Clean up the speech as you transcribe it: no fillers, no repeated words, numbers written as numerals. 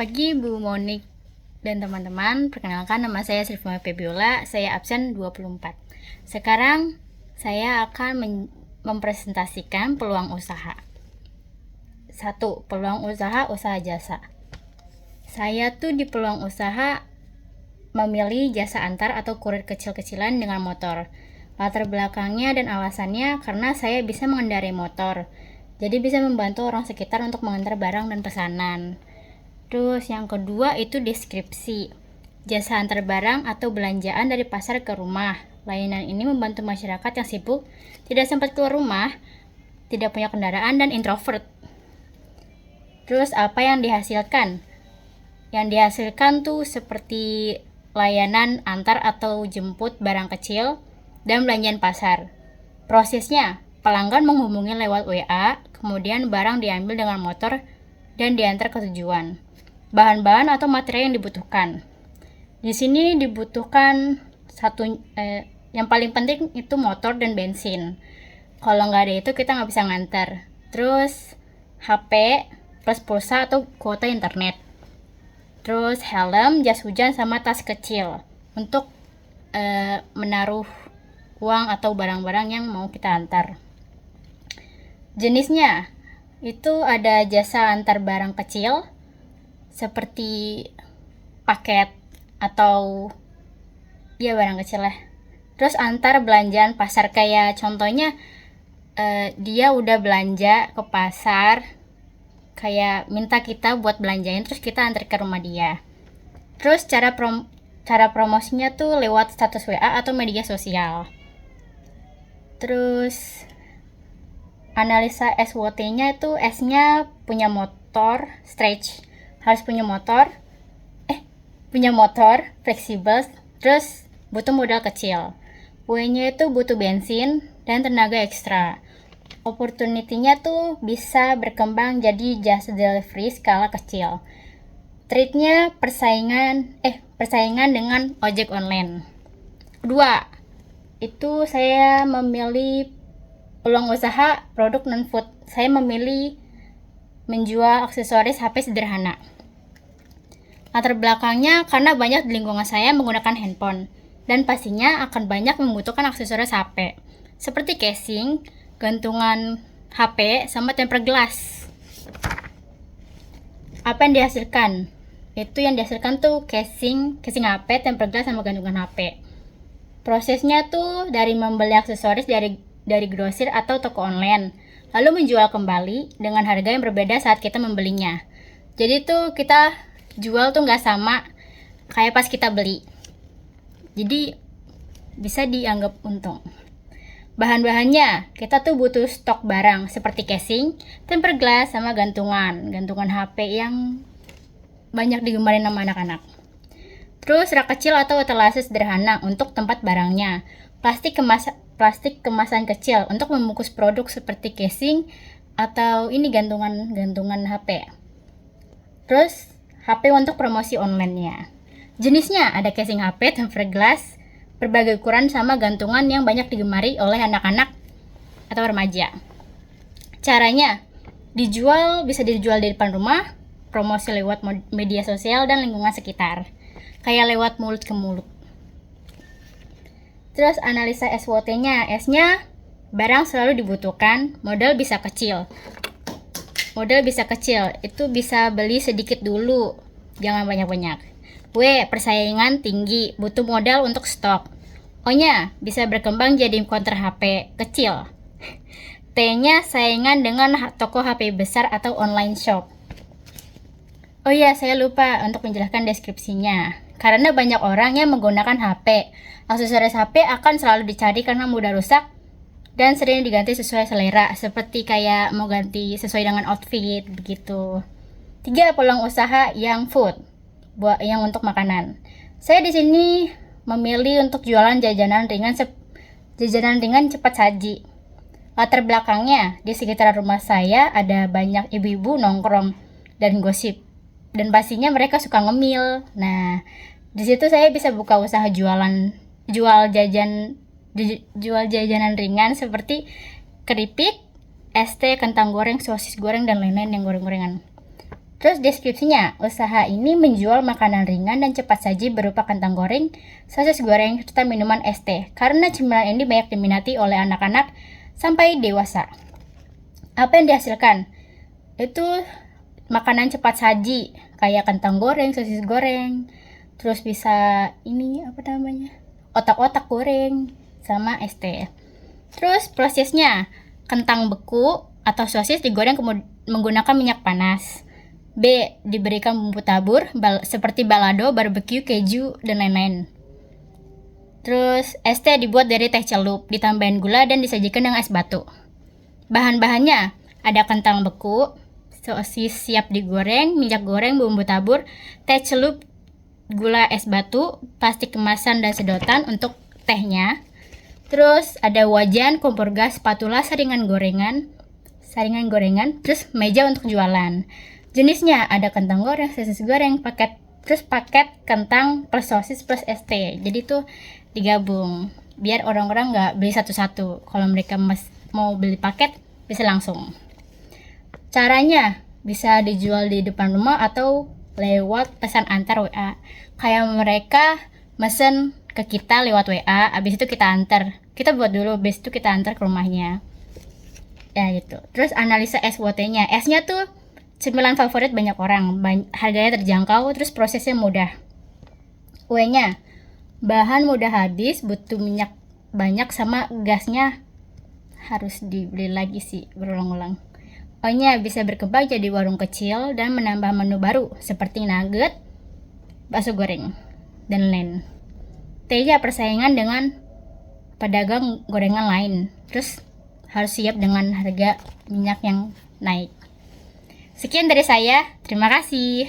pagi Bu Monik dan teman-teman. Perkenalkan, nama saya Srifma Febiola, saya absen 24. Sekarang saya akan mempresentasikan peluang usaha. 1. Peluang usaha jasa. Saya tuh di peluang usaha memilih jasa antar atau kurir kecil-kecilan dengan motor. Latar belakangnya dan alasannya karena saya bisa mengendarai motor, jadi bisa membantu orang sekitar untuk mengantar barang dan pesanan. Terus yang kedua itu deskripsi. Jasa antar barang atau belanjaan dari pasar ke rumah. Layanan ini membantu masyarakat yang sibuk, tidak sempat keluar rumah, tidak punya kendaraan, dan introvert. Terus apa yang dihasilkan? Yang dihasilkan tuh seperti layanan antar atau jemput barang kecil dan belanjaan pasar. Prosesnya, pelanggan menghubungi lewat WA, kemudian barang diambil dengan motor dan diantar ke tujuan. Bahan-bahan atau materi yang dibutuhkan. Di sini dibutuhkan yang paling penting itu motor dan bensin. Kalau nggak ada itu kita nggak bisa nganter. Terus HP plus pulsa atau kuota internet. Terus helm, jas hujan, sama tas kecil untuk menaruh uang atau barang-barang yang mau kita antar. Jenisnya itu ada jasa antar barang kecil seperti paket atau ya barang kecil lah. Terus antar belanjaan pasar, kayak contohnya dia udah belanja ke pasar, kayak minta kita buat belanjain terus kita antar ke rumah dia. Terus cara promosinya tuh lewat status WA atau media sosial. Terus analisa SWOT-nya itu, S-nya punya motor, stretch, harus punya motor, fleksibel, terus butuh modal kecil. W-nya itu butuh bensin dan tenaga ekstra. Opportunity-nya tuh bisa berkembang jadi jasa delivery skala kecil. Trade-nya persaingan dengan ojek online. 2. Itu saya memilih peluang usaha produk non-food. Saya memilih menjual aksesoris HP sederhana. Latar belakangnya karena banyak di lingkungan saya menggunakan handphone, dan pastinya akan banyak membutuhkan aksesoris HP seperti casing, gantungan HP, sama temper glass. Apa yang dihasilkan? Itu yang dihasilkan tuh casing HP, temper glass, sama gantungan HP. Prosesnya tuh dari membeli aksesoris dari grosir atau toko online, lalu menjual kembali dengan harga yang berbeda saat kita membelinya. Jadi tuh kita jual tuh nggak sama kayak pas kita beli, jadi bisa dianggap untung. Bahan-bahannya, kita tuh butuh stok barang seperti casing, temper glass, sama gantungan HP yang banyak digemarin sama anak-anak. Terus rak kecil atau etalase sederhana untuk tempat barangnya. Plastik kemasan kecil untuk membungkus produk seperti casing atau ini gantungan HP. Terus HP untuk promosi online-nya. Jenisnya ada casing HP, temper glass, berbagai ukuran, sama gantungan yang banyak digemari oleh anak-anak atau remaja. Caranya, bisa dijual di depan rumah, promosi lewat media sosial dan lingkungan sekitar, kayak lewat mulut ke mulut. Terus analisa SWOT-nya, S-nya barang selalu dibutuhkan, modal bisa kecil, itu bisa beli sedikit dulu, jangan banyak-banyak. W, persaingan tinggi, butuh modal untuk stok. O-nya bisa berkembang jadi counter HP kecil. T-nya saingan dengan toko HP besar atau online shop. Oh iya, saya lupa untuk menjelaskan deskripsinya. Karena banyak orang yang menggunakan HP, aksesoris HP akan selalu dicari karena mudah rusak dan sering diganti sesuai selera, seperti kayak mau ganti sesuai dengan outfit begitu. 3. Peluang usaha yang food, yang untuk makanan. Saya di sini memilih untuk jualan jajanan ringan cepat saji. Latar belakangnya, di sekitar rumah saya ada banyak ibu-ibu nongkrong dan gosip, dan pastinya mereka suka ngemil. Nah, di situ saya bisa buka usaha jual jajanan ringan seperti keripik, ST, kentang goreng, sosis goreng, dan lain-lain yang goreng-gorengan. Terus deskripsinya, usaha ini menjual makanan ringan dan cepat saji berupa kentang goreng, sosis goreng, serta minuman es teh. Karena cemilan ini banyak diminati oleh anak-anak sampai dewasa. Apa yang dihasilkan? Itu makanan cepat saji, kayak kentang goreng, sosis goreng, terus bisa otak-otak goreng, sama es teh. Terus prosesnya, kentang beku atau sosis digoreng menggunakan minyak panas. B. Diberikan bumbu tabur seperti balado, barbecue, keju, dan lain-lain. Terus es teh dibuat dari teh celup, ditambahin gula dan disajikan dengan es batu. Bahan-bahannya ada kentang beku, sosis siap digoreng, minyak goreng, bumbu tabur, teh celup, gula, es batu, plastik kemasan dan sedotan untuk tehnya. Terus ada wajan, kompor gas, spatula, saringan gorengan, terus meja untuk jualan. Jenisnya ada kentang goreng, sosis goreng, paket kentang plus sosis plus es teh. Jadi tuh digabung biar orang-orang nggak beli satu-satu. Kalau mereka mau beli paket bisa langsung. Caranya bisa dijual di depan rumah atau lewat pesan antar WA. Kayak mereka mesen ke kita lewat WA, abis itu kita antar. Kita buat dulu, abis itu kita antar ke rumahnya. Ya gitu. Terus analisa SWOT-nya. S-nya tuh cemilan favorit banyak orang, harganya terjangkau, terus prosesnya mudah. W-nya, bahan mudah habis, butuh minyak banyak, sama gasnya harus dibeli lagi sih, berulang-ulang. O-nya, bisa berkembang jadi warung kecil dan menambah menu baru seperti nugget, bakso goreng, dan lain. T-nya, persaingan dengan pedagang gorengan lain, terus harus siap dengan harga minyak yang naik. Sekian dari saya, terima kasih.